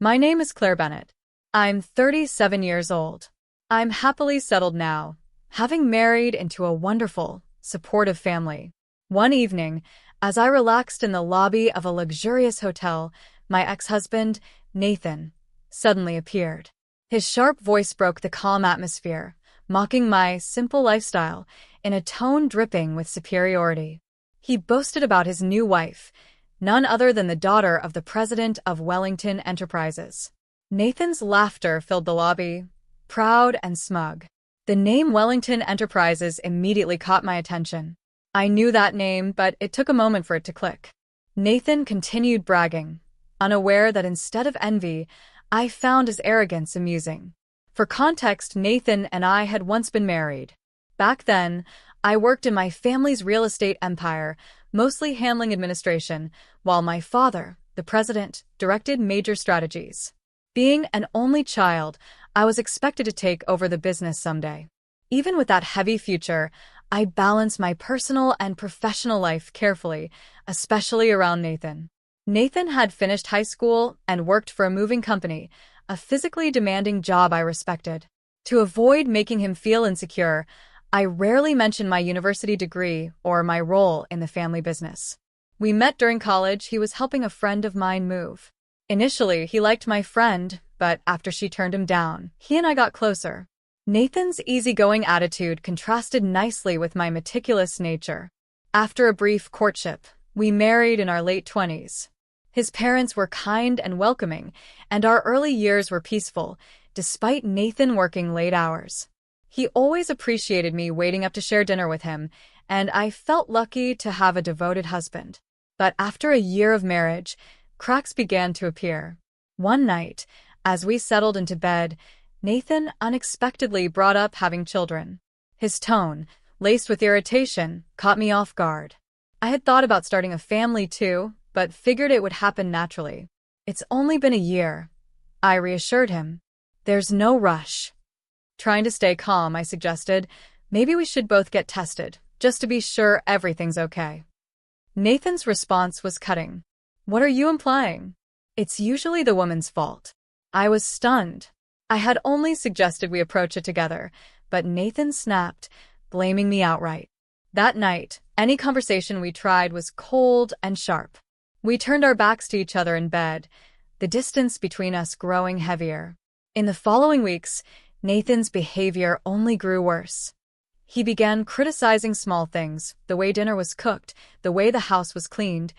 My name is Claire Bennett. I'm 37 years old. I'm happily settled now, having married into a wonderful, supportive family. One evening, as I relaxed in the lobby of a luxurious hotel, my ex-husband, Nathan, suddenly appeared. His sharp voice broke the calm atmosphere, mocking my simple lifestyle in a tone dripping with superiority. He boasted about his new wife, none other than the daughter of the president of Wellington Enterprises. Nathan's laughter filled the lobby, proud and smug. The name Wellington Enterprises immediately caught my attention. I knew that name, but it took a moment for it to click. Nathan continued bragging, unaware that instead of envy, I found his arrogance amusing. For context, Nathan and I had once been married. Back then, I worked in my family's real estate empire, mostly handling administration, while my father, the president, directed major strategies. Being an only child, I was expected to take over the business someday. Even with that heavy future, I balanced my personal and professional life carefully, especially around Nathan. Nathan had finished high school and worked for a moving company, a physically demanding job I respected. To avoid making him feel insecure, I rarely mentioned my university degree or my role in the family business. We met during college. He was helping a friend of mine move. Initially, he liked my friend, but after she turned him down, he and I got closer. Nathan's easygoing attitude contrasted nicely with my meticulous nature. After a brief courtship, we married in our late 20s. His parents were kind and welcoming, and our early years were peaceful, despite Nathan working late hours. He always appreciated me waiting up to share dinner with him, and I felt lucky to have a devoted husband. But after a year of marriage, cracks began to appear. One night, as we settled into bed, Nathan unexpectedly brought up having children. His tone, laced with irritation, caught me off guard. I had thought about starting a family too, but figured it would happen naturally. It's only been a year, I reassured him. There's no rush. Trying to stay calm, I suggested, maybe we should both get tested, just to be sure everything's okay. Nathan's response was cutting. What are you implying? It's usually the woman's fault. I was stunned. I had only suggested we approach it together, but Nathan snapped, blaming me outright. That night, any conversation we tried was cold and sharp. We turned our backs to each other in bed, the distance between us growing heavier. In the following weeks, Nathan's behavior only grew worse. He began criticizing small things, the way dinner was cooked, the way the house was cleaned,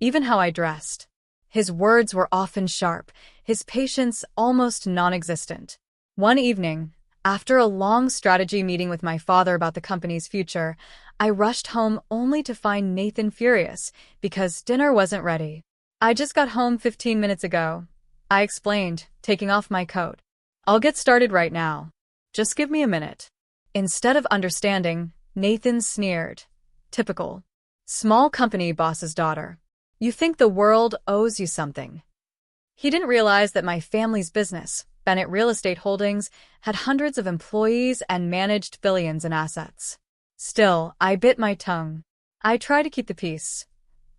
even how I dressed. His words were often sharp, his patience almost non-existent. One evening, after a long strategy meeting with my father about the company's future, I rushed home only to find Nathan furious because dinner wasn't ready. I just got home 15 minutes ago, I explained, taking off my coat. I'll get started right now. Just give me a minute. Instead of understanding, Nathan sneered. Typical. Small company boss's daughter. You think the world owes you something. He didn't realize that my family's business, Bennett Real Estate Holdings, had hundreds of employees and managed billions in assets. Still, I bit my tongue. I tried to keep the peace.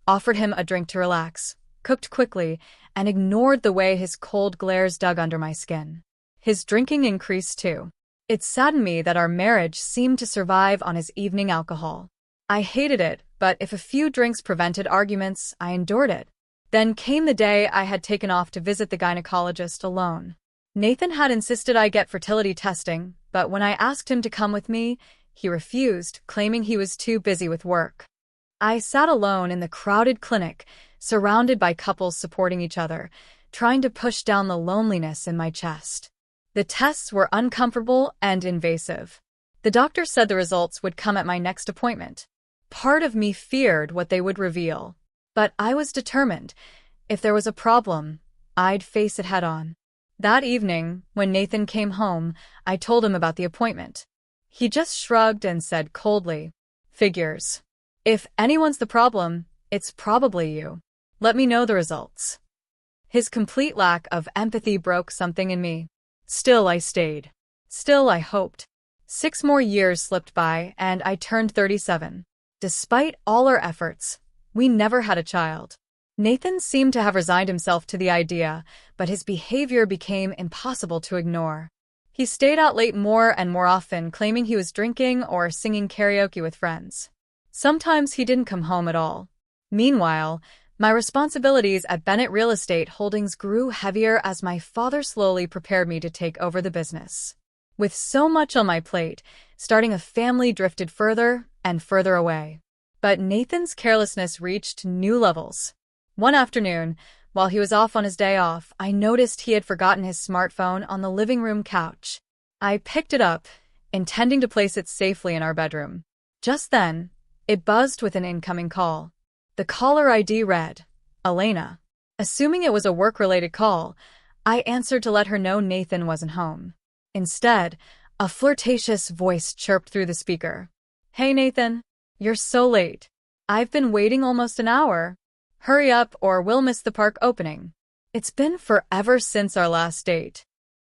Offered him a drink to relax, cooked quickly, and ignored the way his cold glares dug under my skin. His drinking increased too. It saddened me that our marriage seemed to survive on his evening alcohol. I hated it, but if a few drinks prevented arguments, I endured it. Then came the day I had taken off to visit the gynecologist alone. Nathan had insisted I get fertility testing, but when I asked him to come with me, he refused, claiming he was too busy with work. I sat alone in the crowded clinic, surrounded by couples supporting each other, trying to push down the loneliness in my chest. The tests were uncomfortable and invasive. The doctor said the results would come at my next appointment. Part of me feared what they would reveal. But I was determined. If there was a problem, I'd face it head on. That evening, when Nathan came home, I told him about the appointment. He just shrugged and said coldly, "Figures. If anyone's the problem, it's probably you. Let me know the results." His complete lack of empathy broke something in me. Still, I stayed. Still, I hoped. 6 more years slipped by, and I turned 37. Despite all our efforts, we never had a child. Nathan seemed to have resigned himself to the idea, but his behavior became impossible to ignore. He stayed out late more and more often, claiming he was drinking or singing karaoke with friends. Sometimes he didn't come home at all. Meanwhile, my responsibilities at Bennett Real Estate Holdings grew heavier as my father slowly prepared me to take over the business. With so much on my plate, starting a family drifted further and further away. But Nathan's carelessness reached new levels. One afternoon, while he was off on his day off, I noticed he had forgotten his smartphone on the living room couch. I picked it up, intending to place it safely in our bedroom. Just then, it buzzed with an incoming call. The caller ID read, Elena. Assuming it was a work-related call, I answered to let her know Nathan wasn't home. Instead, a flirtatious voice chirped through the speaker. Hey Nathan, you're so late. I've been waiting almost an hour. Hurry up or we'll miss the park opening. It's been forever since our last date.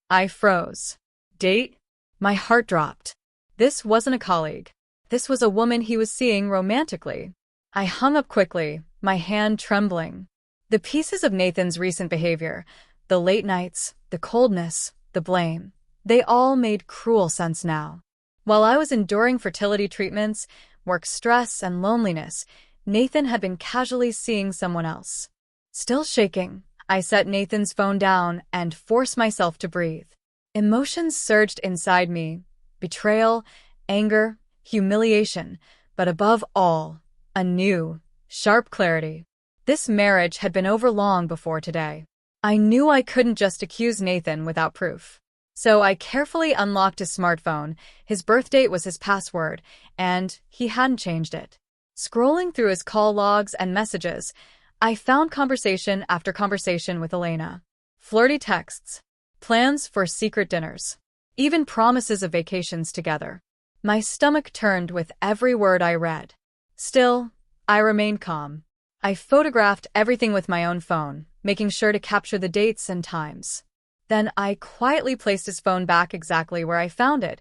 I froze. Date? My heart dropped. This wasn't a colleague. This was a woman he was seeing romantically. I hung up quickly, my hand trembling. The pieces of Nathan's recent behavior, the late nights, the coldness, the blame, they all made cruel sense now. While I was enduring fertility treatments, work stress, and loneliness, Nathan had been casually seeing someone else. Still shaking, I set Nathan's phone down and forced myself to breathe. Emotions surged inside me: betrayal, anger, humiliation, but above all, a new, sharp clarity. This marriage had been over long before today. I knew I couldn't just accuse Nathan without proof. So I carefully unlocked his smartphone. His birth date was his password, and he hadn't changed it. Scrolling through his call logs and messages, I found conversation after conversation with Elena. Flirty texts, plans for secret dinners, even promises of vacations together. My stomach turned with every word I read. Still, I remained calm. I photographed everything with my own phone, making sure to capture the dates and times. Then I quietly placed his phone back exactly where I found it,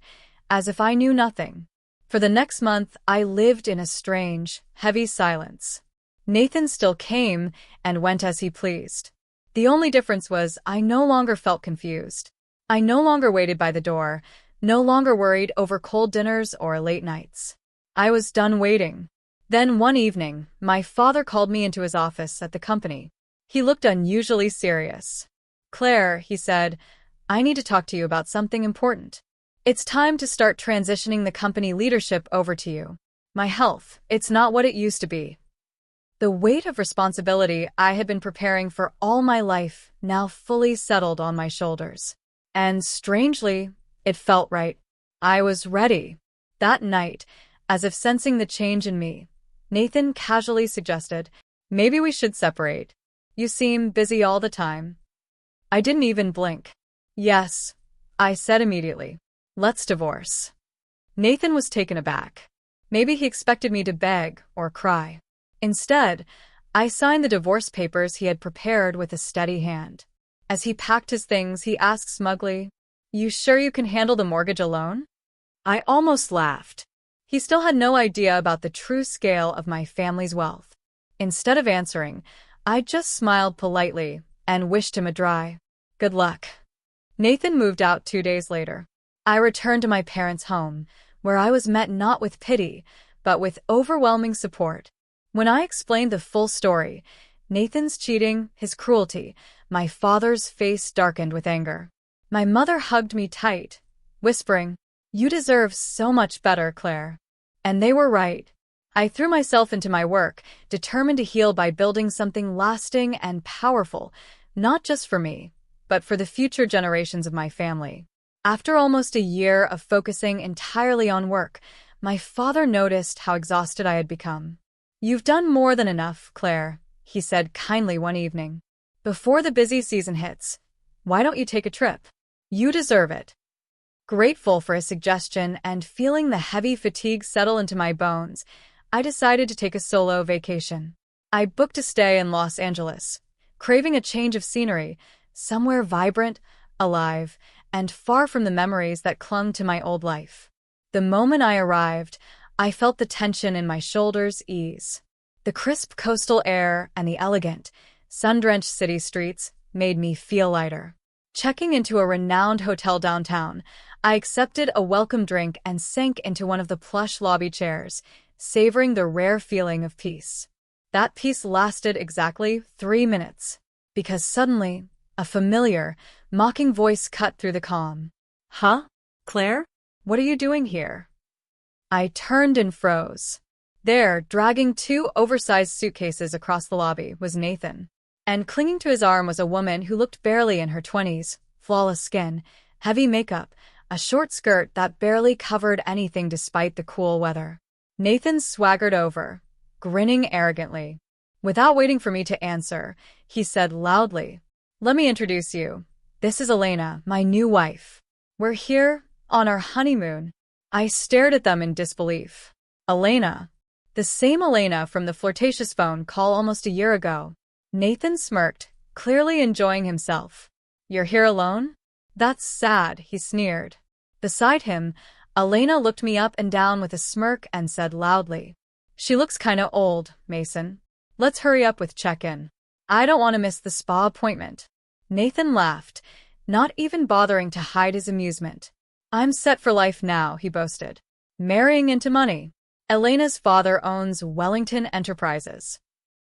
as if I knew nothing. For the next month, I lived in a strange, heavy silence. Nathan still came and went as he pleased. The only difference was I no longer felt confused. I no longer waited by the door, no longer worried over cold dinners or late nights. I was done waiting. Then one evening, my father called me into his office at the company. He looked unusually serious. Claire, he said, I need to talk to you about something important. It's time to start transitioning the company leadership over to you. My health, it's not what it used to be. The weight of responsibility I had been preparing for all my life now fully settled on my shoulders. And strangely, it felt right. I was ready. That night, as if sensing the change in me, Nathan casually suggested, maybe we should separate. You seem busy all the time. I didn't even blink. Yes, I said immediately. Let's divorce. Nathan was taken aback. Maybe he expected me to beg or cry. Instead, I signed the divorce papers he had prepared with a steady hand. As he packed his things, he asked smugly, You sure you can handle the mortgage alone? I almost laughed. He still had no idea about the true scale of my family's wealth. Instead of answering, I just smiled politely and wished him a dry good luck. Nathan moved out 2 days later. I returned to my parents' home, where I was met not with pity, but with overwhelming support. When I explained the full story, Nathan's cheating, his cruelty, my father's face darkened with anger. My mother hugged me tight, whispering, You deserve so much better, Claire. And they were right. I threw myself into my work, determined to heal by building something lasting and powerful, not just for me, but for the future generations of my family. After almost a year of focusing entirely on work, my father noticed how exhausted I had become. You've done more than enough, Claire, he said kindly one evening. Before the busy season hits, why don't you take a trip? You deserve it. Grateful for his suggestion and feeling the heavy fatigue settle into my bones, I decided to take a solo vacation. I booked a stay in Los Angeles, craving a change of scenery, somewhere vibrant, alive, and far from the memories that clung to my old life. The moment I arrived, I felt the tension in my shoulders ease. The crisp coastal air and the elegant, sun-drenched city streets made me feel lighter. Checking into a renowned hotel downtown, I accepted a welcome drink and sank into one of the plush lobby chairs, savoring the rare feeling of peace. That peace lasted exactly 3 minutes, because suddenly, a familiar, mocking voice cut through the calm. "Huh? Claire? What are you doing here?" I turned and froze. There, dragging 2 oversized suitcases across the lobby, was Nathan. And clinging to his arm was a woman who looked barely in her 20s, flawless skin, heavy makeup, a short skirt that barely covered anything despite the cool weather. Nathan swaggered over, grinning arrogantly. Without waiting for me to answer, he said loudly, "Let me introduce you. This is Elena, my new wife. We're here on our honeymoon." I stared at them in disbelief. Elena? The same Elena from the flirtatious phone call almost a year ago. Nathan smirked, clearly enjoying himself. "You're here alone? That's sad," he sneered. Beside him, Elena looked me up and down with a smirk and said loudly, "She looks kinda old, Mason. Let's hurry up with check-in. I don't want to miss the spa appointment." Nathan laughed, not even bothering to hide his amusement. "I'm set for life now," he boasted. "Marrying into money. Elena's father owns Wellington Enterprises."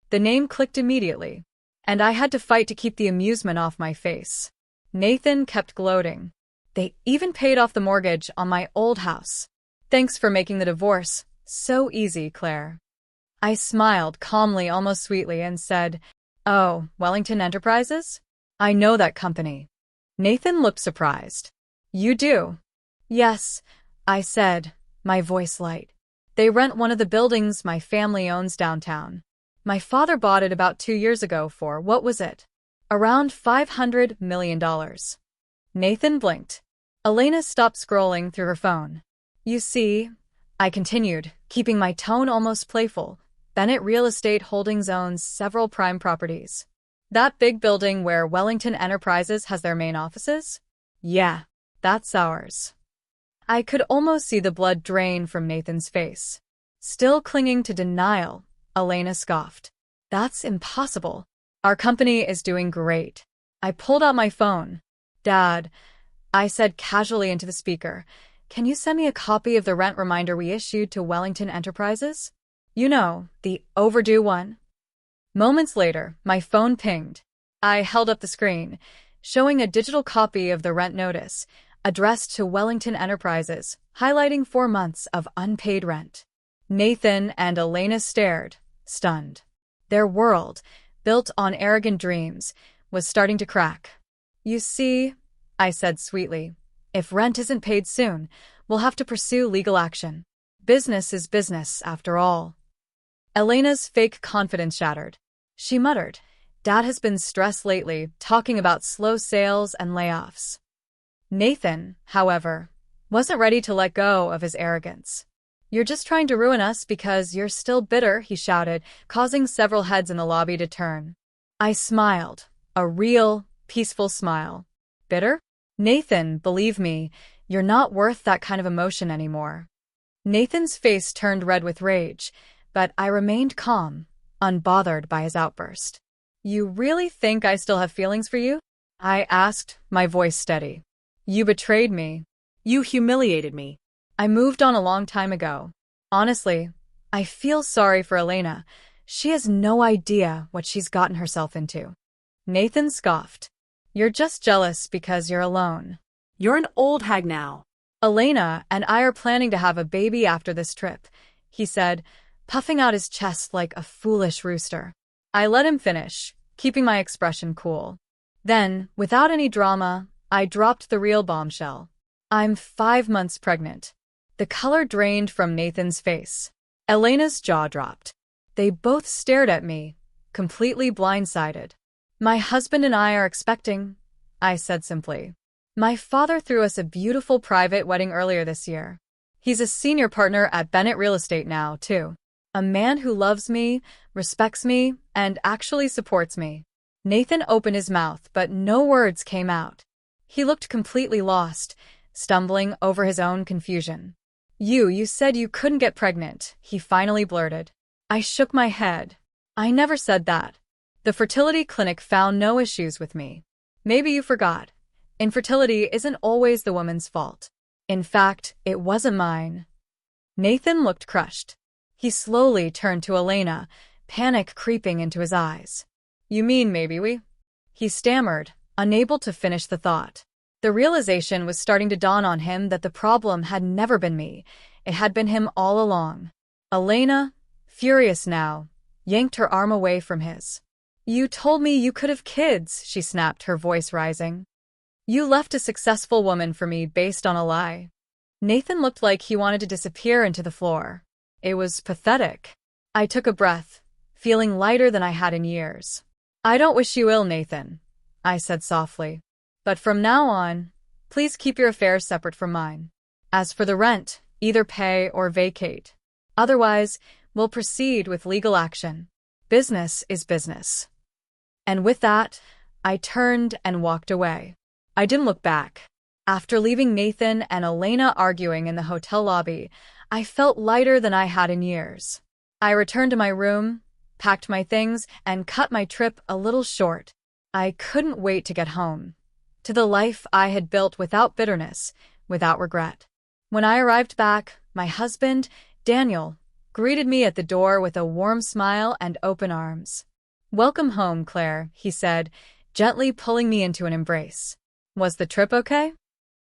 The name clicked immediately, and I had to fight to keep the amusement off my face. Nathan kept gloating. "They even paid off the mortgage on my old house. Thanks for making the divorce so easy, Claire." I smiled calmly, almost sweetly, and said, "Oh, Wellington Enterprises? I know that company." Nathan looked surprised. "You do?" "Yes," I said, my voice light. "They rent one of the buildings my family owns downtown. My father bought it about 2 years ago for, what was it? Around $500 million. Nathan blinked. Elena stopped scrolling through her phone. "You see," I continued, keeping my tone almost playful, "Bennett Real Estate Holdings owns several prime properties. That big building where Wellington Enterprises has their main offices? Yeah, that's ours." I could almost see the blood drain from Nathan's face. Still clinging to denial, Elena scoffed. "That's impossible. Our company is doing great." I pulled out my phone. "Dad," I said casually into the speaker, "can you send me a copy of the rent reminder we issued to Wellington Enterprises? You know, the overdue one." Moments later, my phone pinged. I held up the screen, showing a digital copy of the rent notice, addressed to Wellington Enterprises, highlighting 4 months of unpaid rent. Nathan and Elena stared, stunned. Their world, built on arrogant dreams, was starting to crack. "You see," I said sweetly, "if rent isn't paid soon, we'll have to pursue legal action. Business is business, after all." Elena's fake confidence shattered. She muttered, "Dad has been stressed lately, talking about slow sales and layoffs." Nathan, however, wasn't ready to let go of his arrogance. "You're just trying to ruin us because you're still bitter," he shouted, causing several heads in the lobby to turn. I smiled, a real, peaceful smile. "Bitter? Nathan, believe me, you're not worth that kind of emotion anymore." Nathan's face turned red with rage, but I remained calm, unbothered by his outburst. "You really think I still have feelings for you?" I asked, my voice steady. "You betrayed me. You humiliated me. I moved on a long time ago. Honestly, I feel sorry for Elena. She has no idea what she's gotten herself into." Nathan scoffed. "You're just jealous because you're alone. You're an old hag now. Elena and I are planning to have a baby after this trip," he said, puffing out his chest like a foolish rooster. I let him finish, keeping my expression cool. Then, without any drama, I dropped the real bombshell. "I'm 5 months pregnant." The color drained from Nathan's face. Elena's jaw dropped. They both stared at me, completely blindsided. "My husband and I are expecting," I said simply. "My father threw us a beautiful private wedding earlier this year. He's a senior partner at Bennett Real Estate now, too. A man who loves me, respects me, and actually supports me." Nathan opened his mouth, but no words came out. He looked completely lost, stumbling over his own confusion. You said you couldn't get pregnant," he finally blurted. I shook my head. "I never said that. The fertility clinic found no issues with me. Maybe you forgot. Infertility isn't always the woman's fault. In fact, it wasn't mine. Nathan looked crushed. He slowly turned to Elena, panic creeping into his eyes. You mean maybe we? He stammered, unable to finish the thought. The realization was starting to dawn on him that the problem had never been me. It had been him all along. Elena, furious now, yanked her arm away from his. You told me you could have kids, she snapped, her voice rising. You left a successful woman for me based on a lie. Nathan looked like he wanted to disappear into the floor. It was pathetic. I took a breath, feeling lighter than I had in years. I don't wish you ill, Nathan, I said softly. But from now on, please keep your affairs separate from mine. As for the rent, either pay or vacate. Otherwise, we'll proceed with legal action. Business is business. And with that, I turned and walked away. I didn't look back. After leaving Nathan and Elena arguing in the hotel lobby, I felt lighter than I had in years. I returned to my room, packed my things, and cut my trip a little short. I couldn't wait to get home, to the life I had built without bitterness, without regret. When I arrived back, my husband, Daniel, greeted me at the door with a warm smile and open arms. Welcome home, Claire, he said, gently pulling me into an embrace. Was the trip okay?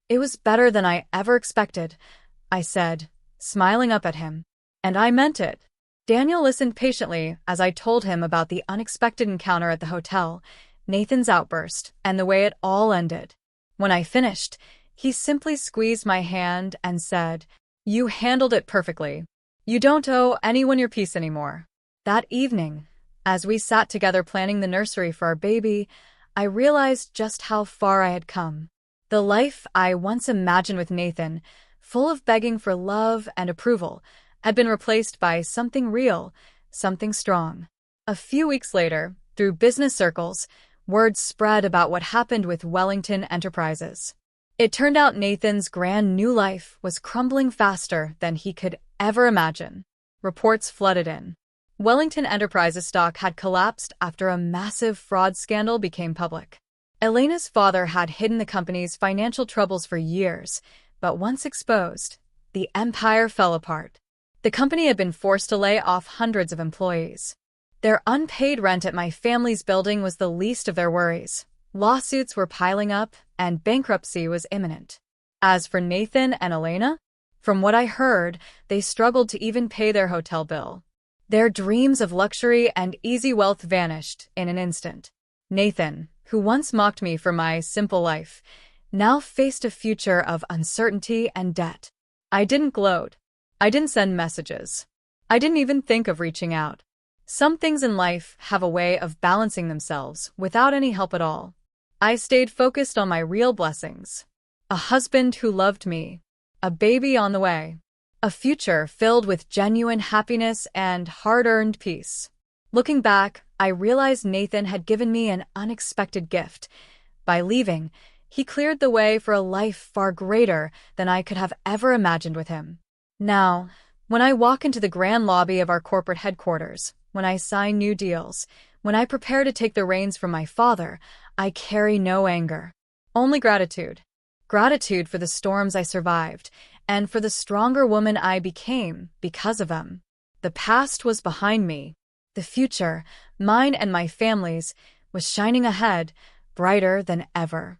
It was better than I ever expected, I said, smiling up at him. And I meant it. Daniel listened patiently as I told him about the unexpected encounter at the hotel, Nathan's outburst, and the way it all ended. When I finished, he simply squeezed my hand and said, You handled it perfectly. You don't owe anyone your peace anymore. That evening, as we sat together planning the nursery for our baby, I realized just how far I had come. The life I once imagined with Nathan, full of begging for love and approval, had been replaced by something real, something strong. A few weeks later, through business circles, word spread about what happened with Wellington Enterprises. It turned out Nathan's grand new life was crumbling faster than he could ever imagine. Reports flooded in. Wellington Enterprises stock had collapsed after a massive fraud scandal became public. Elena's father had hidden the company's financial troubles for years, but once exposed, the empire fell apart. The company had been forced to lay off hundreds of employees. Their unpaid rent at my family's building was the least of their worries. Lawsuits were piling up, and bankruptcy was imminent. As for Nathan and Elena, from what I heard, they struggled to even pay their hotel bill. Their dreams of luxury and easy wealth vanished in an instant. Nathan, who once mocked me for my simple life, now faced a future of uncertainty and debt. I didn't gloat. I didn't send messages. I didn't even think of reaching out. Some things in life have a way of balancing themselves without any help at all. I stayed focused on my real blessings. A husband who loved me. A baby on the way. A future filled with genuine happiness and hard-earned peace. Looking back, I realized Nathan had given me an unexpected gift. By leaving, he cleared the way for a life far greater than I could have ever imagined with him. Now, when I walk into the grand lobby of our corporate headquarters, when I sign new deals, when I prepare to take the reins from my father, I carry no anger. Only gratitude. Gratitude for the storms I survived, and for the stronger woman I became because of them. The past was behind me. The future, mine and my family's, was shining ahead, brighter than ever.